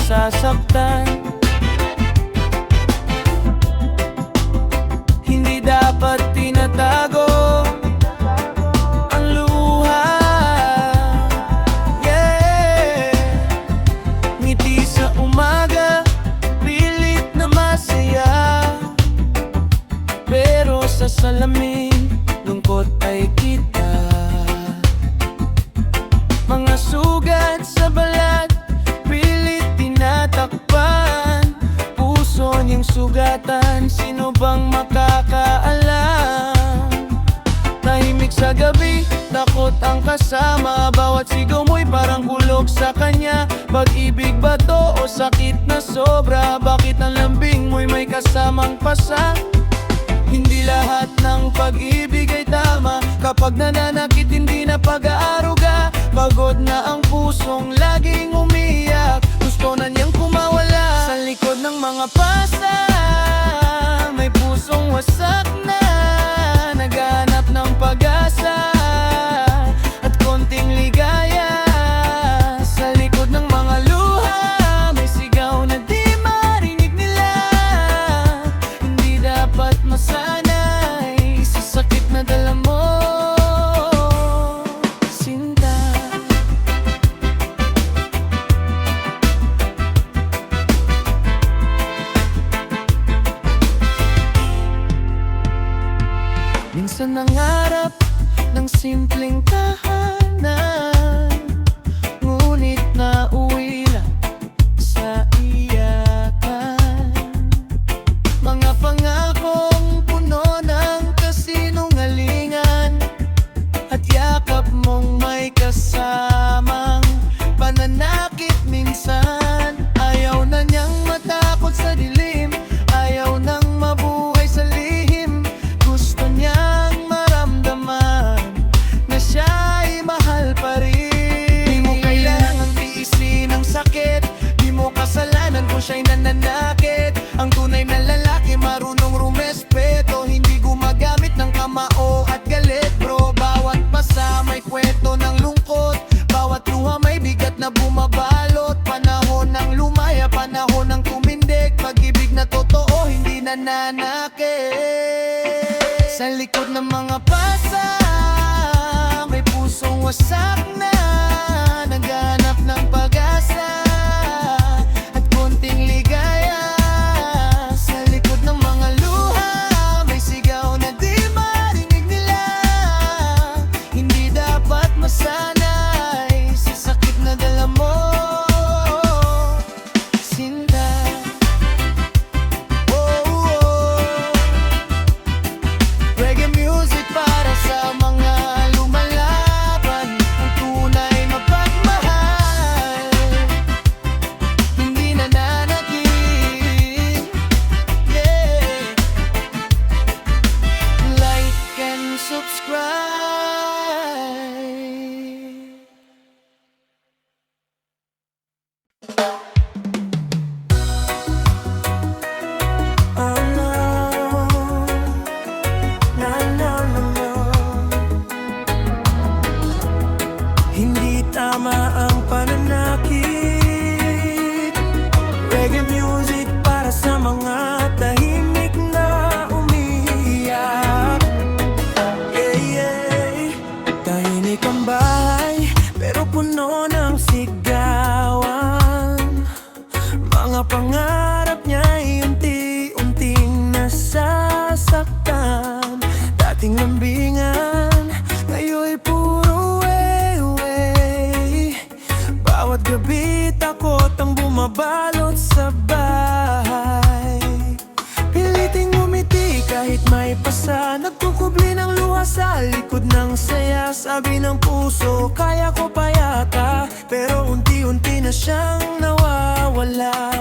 nasasaktan. Hindi dapat tinatago ang luha. Yeah. Ngiti sa umaga, pilit na masaya, pero sa salamin, lungkot ay kita. Mga sugat sa balat, pilit tinatakpan. Puso niyang sugatan, sino bang makakaalam? Tahimik sa gabi, takot ang kasama. Bawat sigaw mo'y parang bulog sa kanya. Pag-ibig ba to o sakit na sobra? Bakit ang lambing mo'y may kasamang pasa? Hindi lahat ng pag-ibig ay tama. Kapag nananakit, hindi na pag-aaruga. Pagod na ang pusong laging umiyak, gusto na niyang kumawala. Sa likod ng mga pasa, may pusong wasak na naghahanap ng pag-asa at konting ligaya. Sa likod ng mga luha, may sigaw na di marinig nila. Hindi dapat masanay sa sakit na dala mo, sinta. Minsan nangarap ng simpleng tahanan, ngunit nauwi lang sa iyakan. Mga pangakong puno ng kasinungalingan, at yakap mong may kasamang pananakit minsan. Ayaw na niyang matakot sa dilim, ayaw nang mabuhay sa lihim. Gusto niyang maramdaman na siya'y mahal pa rin. Di mo kailangang tiisin ang sakit, di mo kasalanan kung siya'y nananakit. Ang tunay na lalaki marunong rumespeto, hindi gumagamit ng kamao at galit. Bro, bawat pasa may kwento ng lungkot, bawat luha may bigat na bumabalot. Panahon ng lumaya, panahon ng tumindig, pag-ibig na totoo, hindi nananakit. Sa likod ng mga pasa, may pusong wasak na naghahanap ng pag-asa at konting ligaya. Sa likod ng mga luha, may sigaw na di marinig nila. Hindi dapat masanay sa sakit na dala mo, sinta. Reggae music para sa mga lumalaban, ang tunay mapagmahal, hindi nananakit. Yeah. Like and subscribe. Oh no, no, no, no, no. Hindi tama ang pananakit. Reggae music para sa mga tahimik na umiiyak. Yeah, yeah. Tahimik ang bahay, pero puno ng sigawan. Mga pangarap niya'y unti-unting nasasaktan. Dating lambingan, ngayon'y puro way. Bawat gabi takot ang bumabalot sa bahay. Piliting umiti kahit may pasa, nagkukubli ng luha sa likod ng saya. Sabi ng puso, kaya ko pa yata, pero unti-unti na siyang nawawala.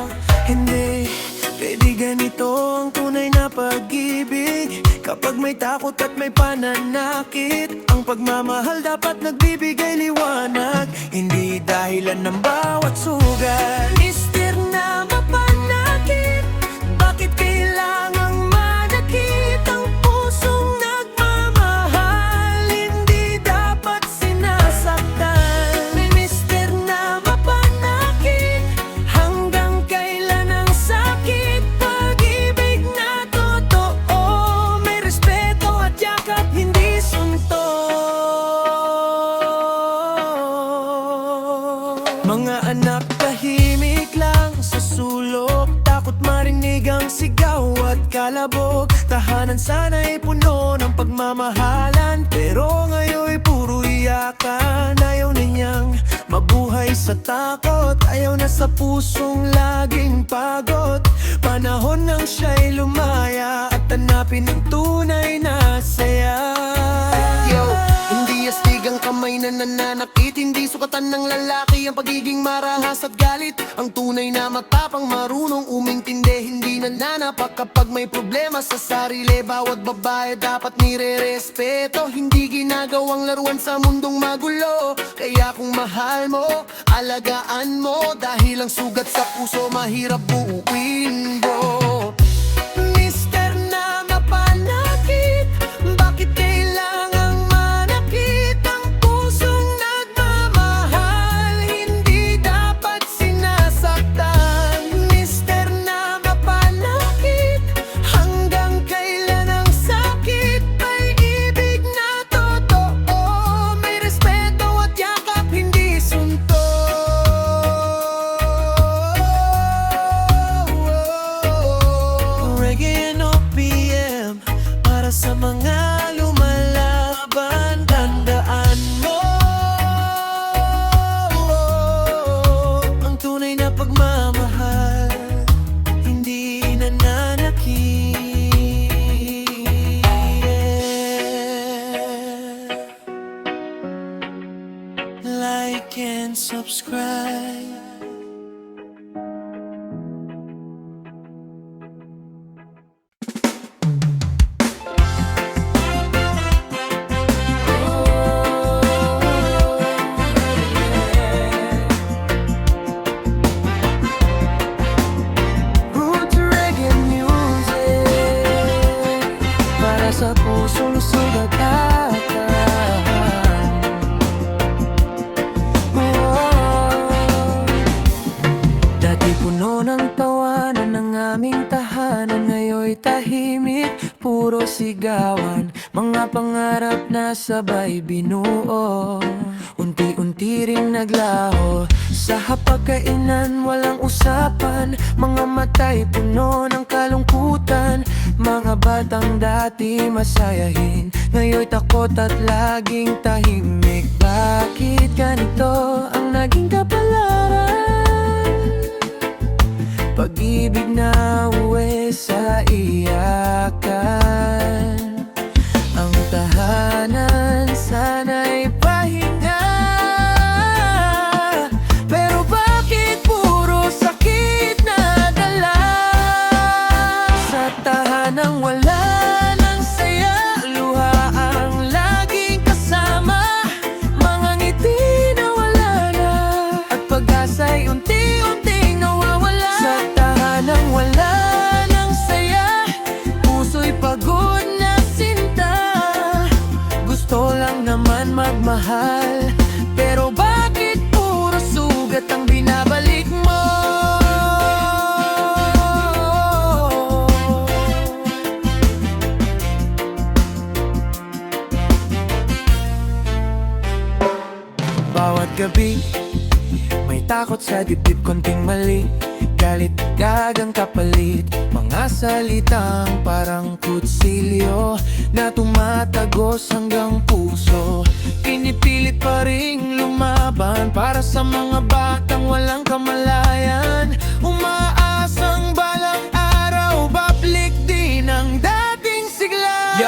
Hindi pwede ganito ang tunay na pag-ibig. Kapag may takot at may pananakit, ang pagmamahal dapat nagbibigay liwanag, hindi dahilan ng bawat sugat. Mister na mapanakit, bakit kailangang manakit ang pusong nagmamahal? Hindi dapat sinasaktan. May mister na mapanakit, hanggang tahanan sana'y puno ng pagmamahalan, pero ngayon'y puro iyakan. Ayaw na niyang mabuhay sa takot, ayaw na sa pusong laging pagod. Panahon nang siya'y lumaya at hanapin ang tunay na saya. Yo, hindi astig ang kamay na nananakit, hindi sukatan ng lalaki ang pagiging marahas at galit. Ang tunay na matapang, marunong umintindi, hindi nananapak kapag may problema sa sarili. Bawat babae dapat nire-respeto, hindi ginagawang laruan sa mundong magulo. Kaya kung mahal mo, alagaan mo, dahil ang sugat sa puso mahirap buuin, bro. Mister na mapanakit, bakit kailangang manakit ang pusong nagmamahal? Hindi dapat sinasaktan. Mister na mapanakit, hanggang kailan ang sakit? May ibig na totoo, may respeto at yakap, hindi sunto. Reggae and OPM para sa mga lumalaban. Tandaan mo, ang tunay na pagmamahal hindi nananakit. Like and subscribe. Roots Reggae Music para sa pusong sugatan. Dati puno ng tawanan ng aming tahanan, ngayon'y tahimik, puro sigawan. Mga pangarap na sabay binuo, unti-unti ring naglaho. Sa hapagkainan walang usapan, mga mata'y puno ng kalungkutan. Mga batang dati masayahin, ngayon'y takot at laging tahimik. Bakit ganito ang naging kapalaran? Pag-ibig na uwi sa iyakan. Ang tahanan sana'y pahinga, pero bakit puro sakit na dala? Sa tahanang wala ng saya, luha ang laging kasama. Mga ngiti na wala na, at pag-asa'y unti-unting nawawala. Sa tahanang wala ng saya, puso'y pagod na sinta. Gusto lang naman magmahal, pero bakit puro sugat ang binabalik mo? Bawat gabi may takot sa dibdib, konting mali, galit gagang kapalit. Mga salitang parang kutsilyo na tumatagos hanggang puso. Pinipilit pa ring lumaban para sa mga batang walang kamalayan. Umaasang balang araw, babalik din ang dating sigla.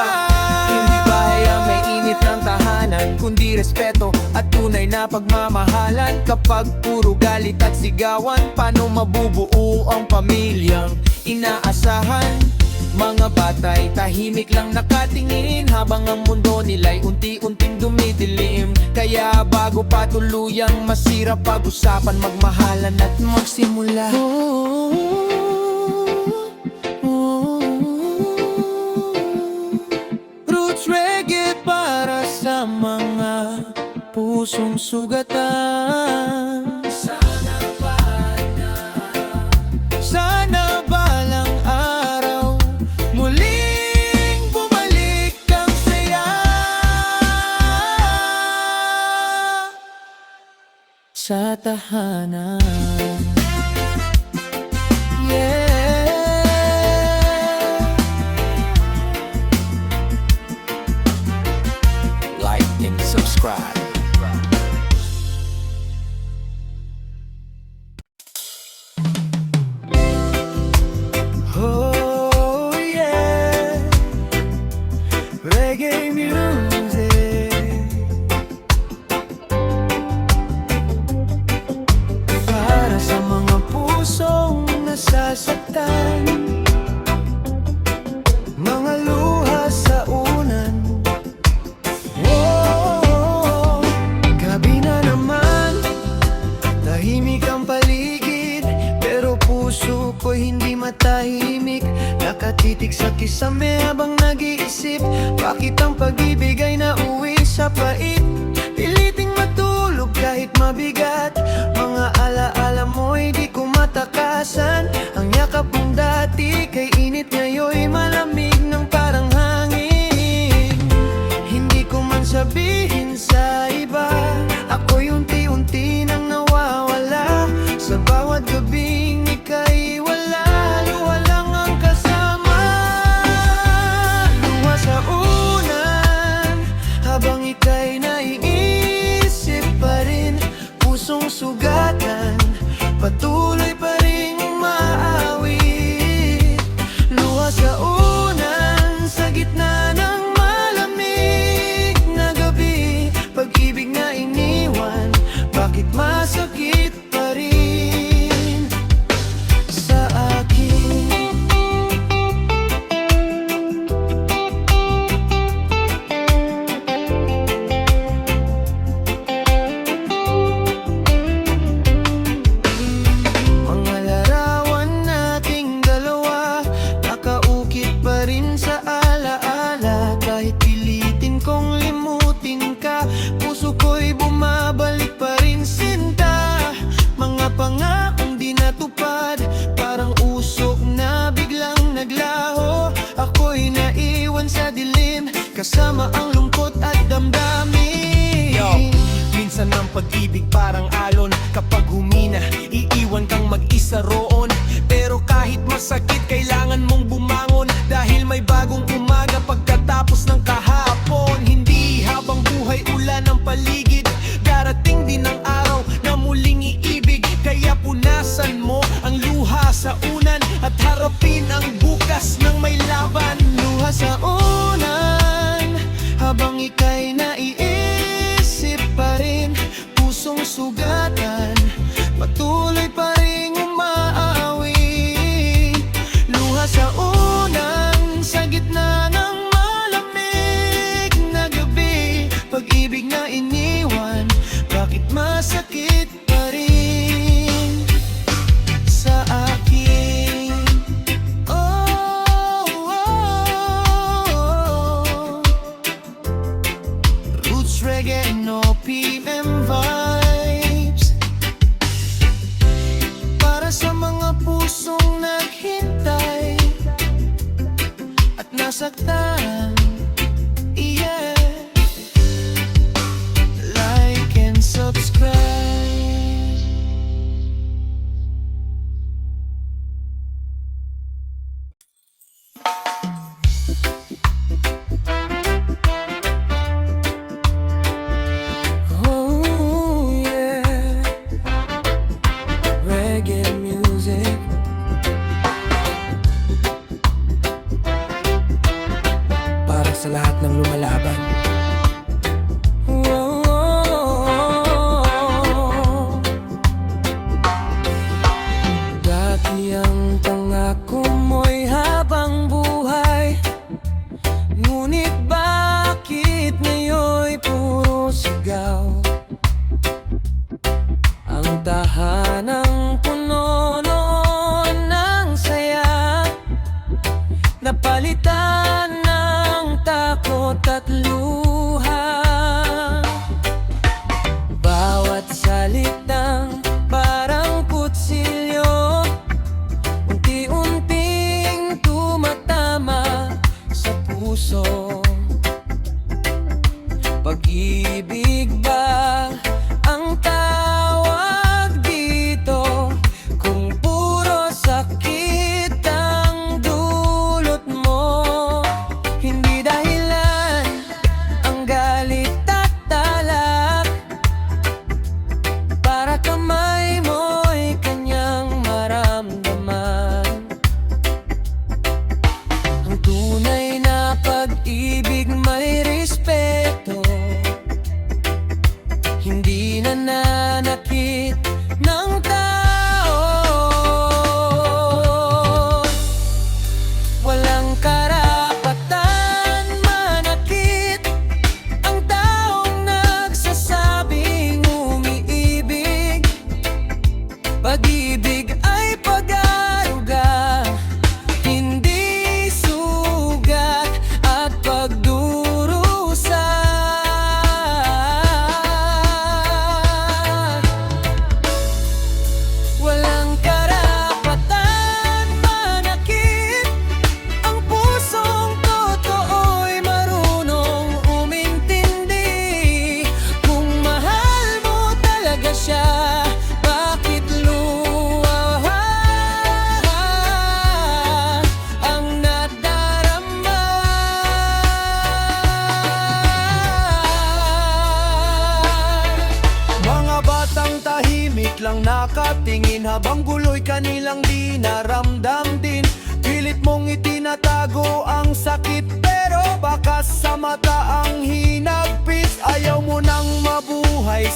Hindi bahaya may init ng tahanan, kundi respeto at tunay na pagmamahalan. Kapag puro galit at sigawan, paano mabubuo ang pamilyang inaasahan? Mga batay tahimik lang nakatingin, habang ang mundo nila'y unti-unting dumidilim. Kaya bago pa tuluyang masira, pag-usapan, magmahalan at magsimula. Roots Reggae para sa mga pusong sugatan. Sana balang araw muling bumalik ang saya. Sa tahanan, yeah. Kisame habang nag-iisip, bakit ang pag-ibig ay nauwi sa pait? Piliting matulog kahit mabigat, mga alaala mo'y di ko matakasan. Ang yakap mong dati kay init ngayon'y malamig ng parang hangin. Hindi ko man sabihin sa iba, ako'y unti-unti nang nawawala. Sa bawat gabing ika'y wala, luha lang ang kasama. Luha sa unan, habang ika'y naiisip pa rin. Pusong sugatan, patuloy pa rin umaawit. Luha sa unan, sa gitna ng malamig na gabi. Pag-ibig na iniwan, bakit masakit pa rin sa akin? Mga larawan nating dalawa, nakaukit pa rin sa alaala. Kahit pilitin kong limutin ka, puso ko'y bumabalik pa rin sinta. Mga pangakong di natupad, parang usok na biglang naglaho. Ako'y naiwan sa dilim, kasama ang lungkot at damdamin. Yo, minsan ang pag-ibig parang alon. Kapag humina, iiwan kang mag-isa roon. Pero kahit masakit, kailangan mong bumangon, dahil may bagong umaga pagkatapos ng kahapon. Hindi habang buhay ulan ang paligid, darating din ang araw na muling iibig. Kaya punasan mo ang luha sa unan at harapin ang bukas ng may laban. Luha sa unan, habang ika'y naiisip pa rin. Pusong sugatan, patuloy pa rin umaawi. Luha sa unan, sa gitna ng malamig na gabi. Pag-ibig na iniwan, bakit masakit pa rin sa akin? Oh, Roots reggae and OPM vibes, para sa mga pusong naghintay at nasaktan. Yeah, like and subscribe. Oh yeah, reggae music. Para sa lahat ng lumalaban. Dati ang pangako mo'y habang buhay, ngunit bakit ngayon'y puro sigaw? Ang tahanang puno noon ng saya, napalitan ng takot at luha. Bawat salitang parang kutsilyo, unti-unting tumatama sa puso. Pag-ibig ba ang tawag dito, kung puro sakit ang dulot mo? Hindi dahilan ang galit at talak, para kamay mo'y kanyang maramdaman. Ang tunay na pag-ibig may respeto,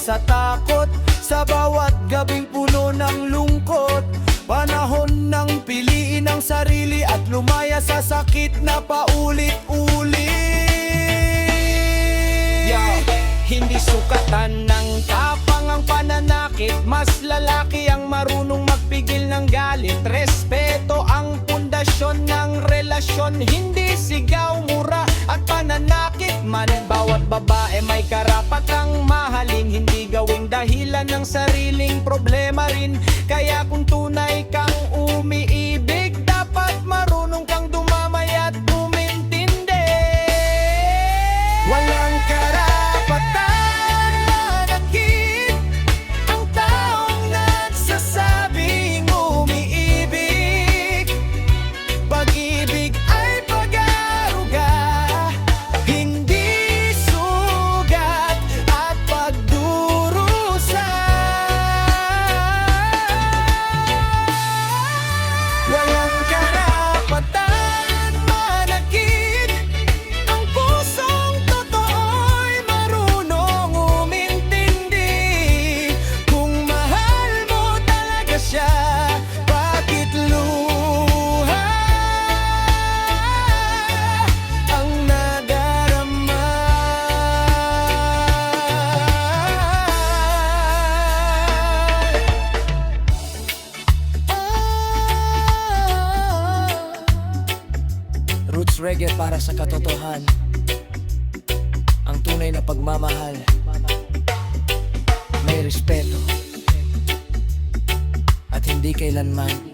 sa takot, sa bawat gabing puno ng lungkot. Panahon ng piliin ang sarili at lumaya sa sakit na paulit-ulit. Hindi sukatan ng tapang ang pananakit, mas lalaki ang marunong magpigil ng galit. Respeto ang pundasyon ng relasyon, hindi sigaw, mura at pananakit man. Bawat babae may karapatang mahalin, hindi gawing dahilan ng sariling problema rin. Kaya kung tunay kang umiibig, dapat marunong kang dumamay at umintindi. Walang karapatan manakit ang taong nagsasabing umiibig. Pag-ibig ay pag-aaruga, hindi sugat at pagdurusa. Walang karapatan manakit ang pusong totoo'y marunong umintindi. Kung mahal mo talaga siya, bakit luha ang nadarama? Roots Reggae para sa katotohan, ang tunay na pagmamahal, may respeto at hindi kailanman